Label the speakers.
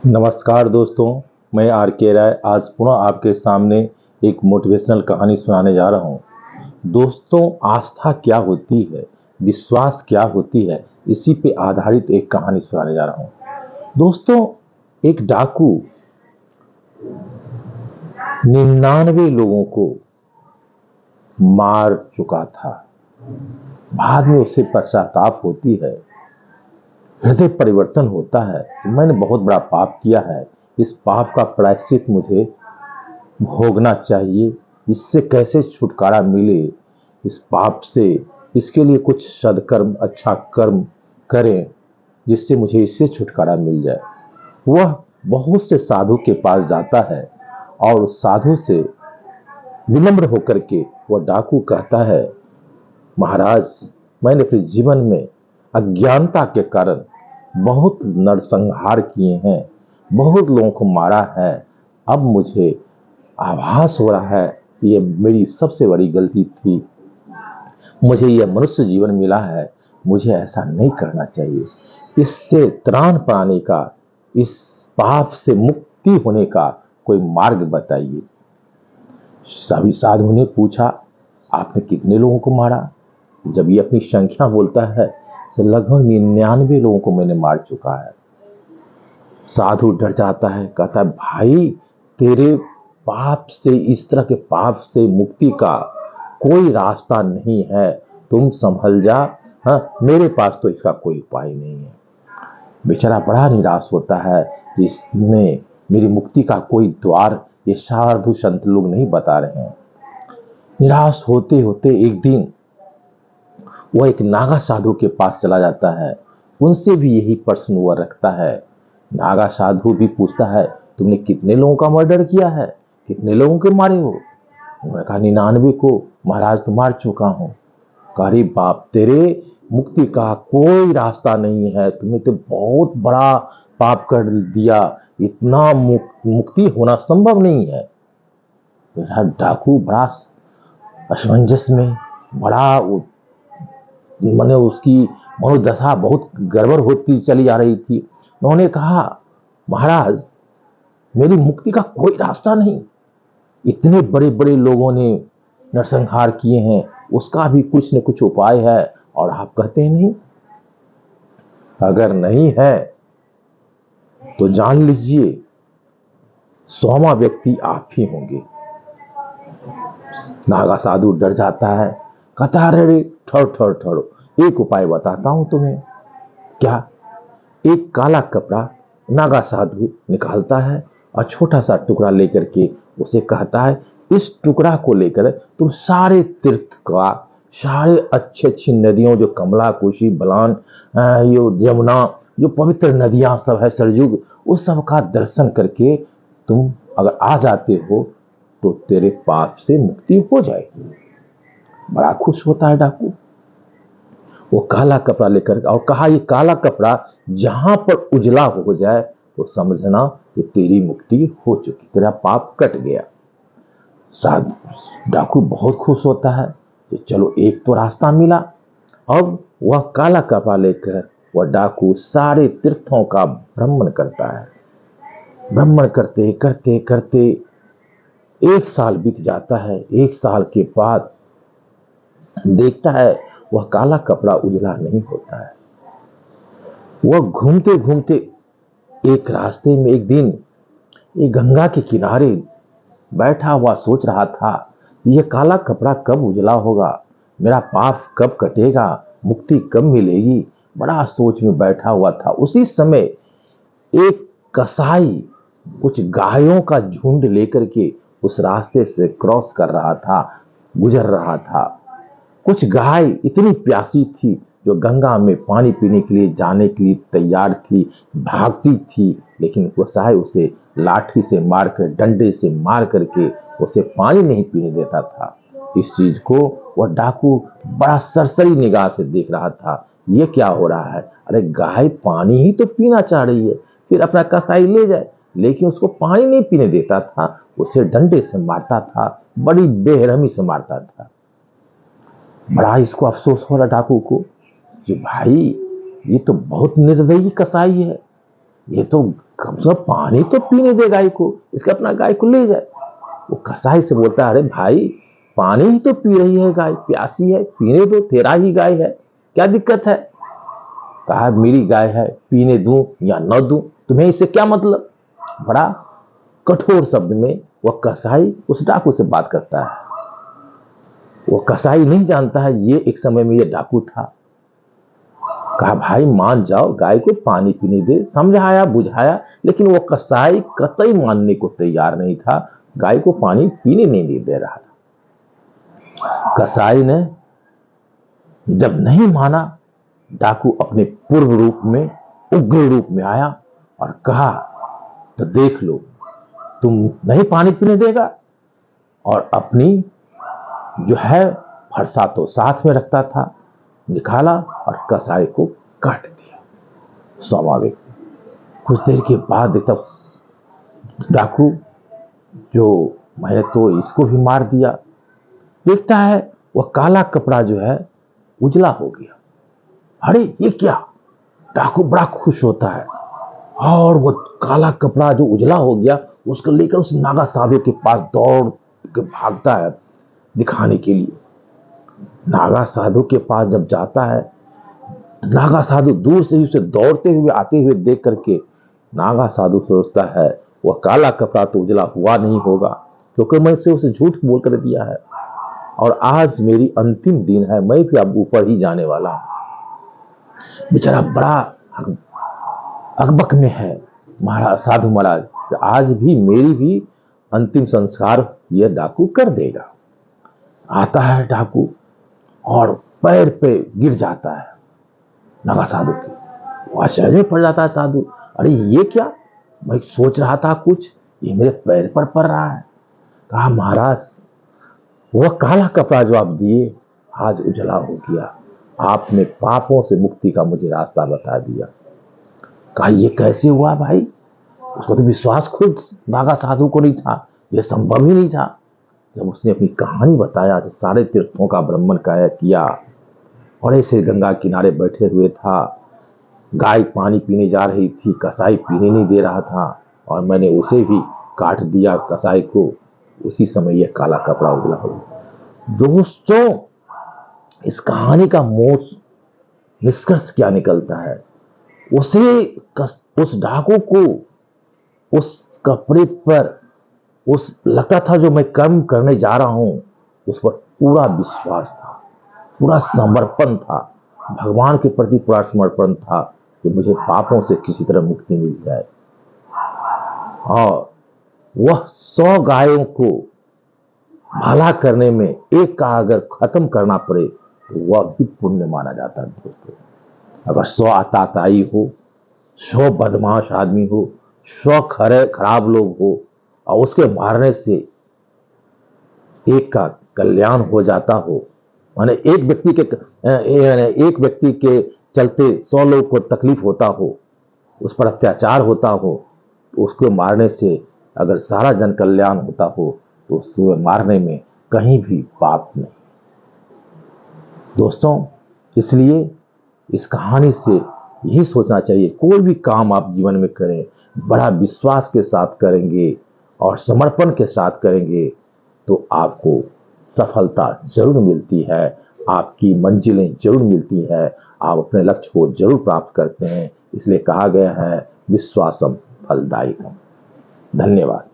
Speaker 1: नमस्कार दोस्तों, मैं आर के राय आज पुनः आपके सामने एक मोटिवेशनल कहानी सुनाने जा रहा हूँ। दोस्तों, आस्था क्या होती है, विश्वास क्या होती है, इसी पे आधारित एक कहानी सुनाने जा रहा हूँ। दोस्तों, एक डाकू 99 लोगों को मार चुका था। बाद में उसे पश्चाताप होती है, हृदय परिवर्तन होता है। मैंने बहुत बड़ा पाप किया है, इस पाप का प्रायश्चित मुझे भोगना चाहिए। इससे कैसे छुटकारा मिले इस पाप से, इसके लिए कुछ सदकर्म, अच्छा कर्म करें जिससे मुझे इससे छुटकारा मिल जाए। वह बहुत से साधु के पास जाता है और उस साधु से विनम्र होकर के वह डाकू कहता है, महाराज, मैंने अपने जीवन में अज्ञानता के कारण बहुत नरसंहार किए हैं, बहुत लोगों को मारा है। अब मुझे आभास हो रहा है कि ये मेरी सबसे बड़ी गलती थी। मुझे यह मनुष्य जीवन मिला है, मुझे ऐसा नहीं करना चाहिए। इससे त्राण पाने का, इस पाप से मुक्ति होने का कोई मार्ग बताइए। सभी साधु ने पूछा, आपने कितने लोगों को मारा? जब ये अपनी संख्या बोलता है तो लगभग 99 लोगों को मैंने मार चुका है। साधु डर जाता है, कहता है, भाई, तेरे पाप से, इस तरह के पाप से मुक्ति का कोई रास्ता नहीं है, तुम संभल जा। हाँ, मेरे पास तो इसका कोई उपाय नहीं है। बेचारा बड़ा निराश होता है, जिसमें मेरी मुक्ति का कोई द्वार ये साधु संत लोग नहीं बता रहे हैं। निराश होते होते एक दिन वह एक नागा साधु के पास चला जाता है। उनसे भी यही प्रश्न वह रखता है। नागा साधु भी पूछता है, तुमने कितने लोगों का मर्डर किया है, कितने लोगों के मारे हो? उन्होंने कहा, 99 को महाराज तो मार चुका हूं। अरे बाप, तेरे मुक्ति का कोई रास्ता नहीं है, तुमने तो बहुत बड़ा पाप कर दिया, इतना मुक्ति होना संभव नहीं है। डाकू बड़ा असमंजस में, बड़ा मैंने उसकी मनोदशा बहुत गड़बड़ होती चली आ रही थी। उन्होंने कहा, महाराज, मेरी मुक्ति का कोई रास्ता नहीं, इतने बड़े बड़े लोगों ने नरसंहार किए हैं, उसका भी कुछ न कुछ उपाय है, और आप कहते हैं नहीं। अगर नहीं है तो जान लीजिए 100वां व्यक्ति आप ही होंगे। नागा साधु डर जाता है, कहता है, अरे ठहरो, एक उपाय बताता हूं तुम्हें। क्या? एक काला कपड़ा नागा साधु निकालता है और छोटा सा टुकड़ा लेकर के उसे कहता है, इस टुकड़ा को लेकर तुम सारे तीर्थ का, सारे अच्छी अच्छी नदियों, जो कमला, कोशी, बलान, ये यमुना, जो पवित्र नदियां सब है, सरयुग, उस सब का दर्शन करके तुम अगर आ जाते हो तो तेरे पाप से मुक्ति हो जाएगी। बड़ा खुश होता है डाकू। वो काला कपड़ा लेकर, और कहा, ये काला कपड़ा जहां पर उजला हो जाए तो समझना कि तेरी मुक्ति हो चुकी, तेरा पाप कट गया। डाकू बहुत खुश होता है कि चलो एक तो रास्ता मिला। अब वह काला कपड़ा लेकर वह डाकू सारे तीर्थों का भ्रमण करता है। भ्रमण करते करते करते 1 साल बीत जाता है। 1 साल के बाद देखता है वह काला कपड़ा उजला नहीं होता है। वह घूमते घूमते एक रास्ते में एक दिन एक गंगा के किनारे बैठा हुआ सोच रहा था, यह काला कपड़ा कब उजला होगा, मेरा पाप कब कटेगा, मुक्ति कब मिलेगी। बड़ा सोच में बैठा हुआ था। उसी समय एक कसाई कुछ गायों का झुंड लेकर के उस रास्ते से क्रॉस कर रहा था, गुजर रहा था। कुछ गाय इतनी प्यासी थी जो गंगा में पानी पीने के लिए जाने के लिए तैयार थी, भागती थी, लेकिन कसाई उसे लाठी से मारकर, डंडे से मार करके उसे पानी नहीं पीने देता था। इस चीज को वह डाकू बड़ा सरसरी निगाह से देख रहा था। ये क्या हो रहा है? अरे गाय पानी ही तो पीना चाह रही है, फिर अपना कसाई ले जाए, लेकिन उसको पानी नहीं पीने देता था, उसे डंडे से मारता था, बड़ी बेरहमी से मारता था। बड़ा इसको अफसोस हो रहा डाकू को कि भाई, ये तो बहुत निर्दयी कसाई है, ये तो कम से कम पानी तो पीने दे गाय को, इसका अपना गाय को ले जाए। वो कसाई से बोलता है, अरे भाई पानी ही तो पी रही है गाय, प्यासी है, पीने दो, तेरा ही गाय है, क्या दिक्कत है। कहा मेरी गाय है, पीने दूं या न दूं, तुम्हें इससे क्या मतलब। बड़ा कठोर शब्द में वह कसाई उस डाकू से बात करता है। वो कसाई नहीं जानता है ये एक समय में ये डाकू था। कहा भाई मान जाओ, गाय को पानी पीने दे, समझाया बुझाया, लेकिन वो कसाई कतई मानने को तैयार नहीं था, गाय को पानी पीने नहीं दे रहा था। कसाई ने जब नहीं माना, डाकू अपने पूर्व रूप में, उग्र रूप में आया और कहा, तो देख लो, तुम नहीं पानी पीने देगा, और अपनी जो है फरसा तो साथ में रखता था, निकाला और कसाई को काट दिया। स्वाभाविक कुछ देर के बाद देखता डाकू, जो मैंने तो इसको भी मार दिया, देखता है वह काला कपड़ा जो है उजला हो गया। अरे ये क्या। डाकू बड़ा खुश होता है और वो काला कपड़ा जो उजला हो गया उसको लेकर उस नागा साधु के पास दौड़ के भागता है दिखाने के लिए। नागा साधु के पास जब जाता है, नागा साधु दूर से ही उसे दौड़ते हुए आते हुए देख करके नागा साधु सोचता है वह काला कपड़ा तो उजला हुआ नहीं होगा, क्योंकि मैं उसे झूठ बोल कर दिया है, और आज मेरी अंतिम दिन है, मैं भी अब ऊपर ही जाने वाला हूं। बेचारा बड़ा अकबक में है महाराज, साधु महाराज, आज भी मेरी भी अंतिम संस्कार यह डाकू कर देगा। आता है डाकू और पैर पे गिर जाता है नागा साधु की। आश्चर्य पड़ जाता है साधु, अरे ये क्या, मैं सोच रहा था कुछ, ये मेरे पैर पर पड़ रहा है। कहा महाराज वह काला कपड़ा जो आप दिए आज उजला हो गया, आपने पापों से मुक्ति का मुझे रास्ता बता दिया। कहा ये कैसे हुआ भाई। उसको तो विश्वास खुद नागा साधु को नहीं था, यह संभव ही नहीं था। जब उसने अपनी कहानी बताया तो सारे तीर्थों का भ्रमण किया और ऐसे गंगा किनारे बैठे हुए था, गाय पानी पीने जा रही थी, कसाई पीने नहीं दे रहा था और मैंने उसे भी काट दिया कसाई को, उसी समय यह काला कपड़ा उजला हो गया। दोस्तों इस कहानी का मोक्ष निष्कर्ष क्या निकलता है, उस डाकू को उस कपड़े पर उस लगता था जो मैं कर्म करने जा रहा हूं उस पर पूरा विश्वास था, पूरा समर्पण था, भगवान के प्रति पूरा समर्पण था कि मुझे पापों से किसी तरह मुक्ति मिल जाए। और वह 100 गायों को भला करने में एक का अगर खत्म करना पड़े तो वह भी पुण्य माना जाता है। दोस्तों अगर 100 आताताई हो, 100 बदमाश आदमी हो, 100 खराब लोग हो और उसके मारने से एक का कल्याण हो जाता हो, माने एक व्यक्ति के चलते 100 लोग को तकलीफ होता हो, उस पर अत्याचार होता हो, तो उसको मारने से अगर सारा जन कल्याण होता हो तो उसको मारने में कहीं भी पाप नहीं। दोस्तों इसलिए इस कहानी से यही सोचना चाहिए, कोई भी काम आप जीवन में करें बड़ा विश्वास के साथ करेंगे और समर्पण के साथ करेंगे तो आपको सफलता जरूर मिलती है, आपकी मंजिलें जरूर मिलती है, आप अपने लक्ष्य को जरूर प्राप्त करते हैं। इसलिए कहा गया है विश्वासम फलदायकम। धन्यवाद।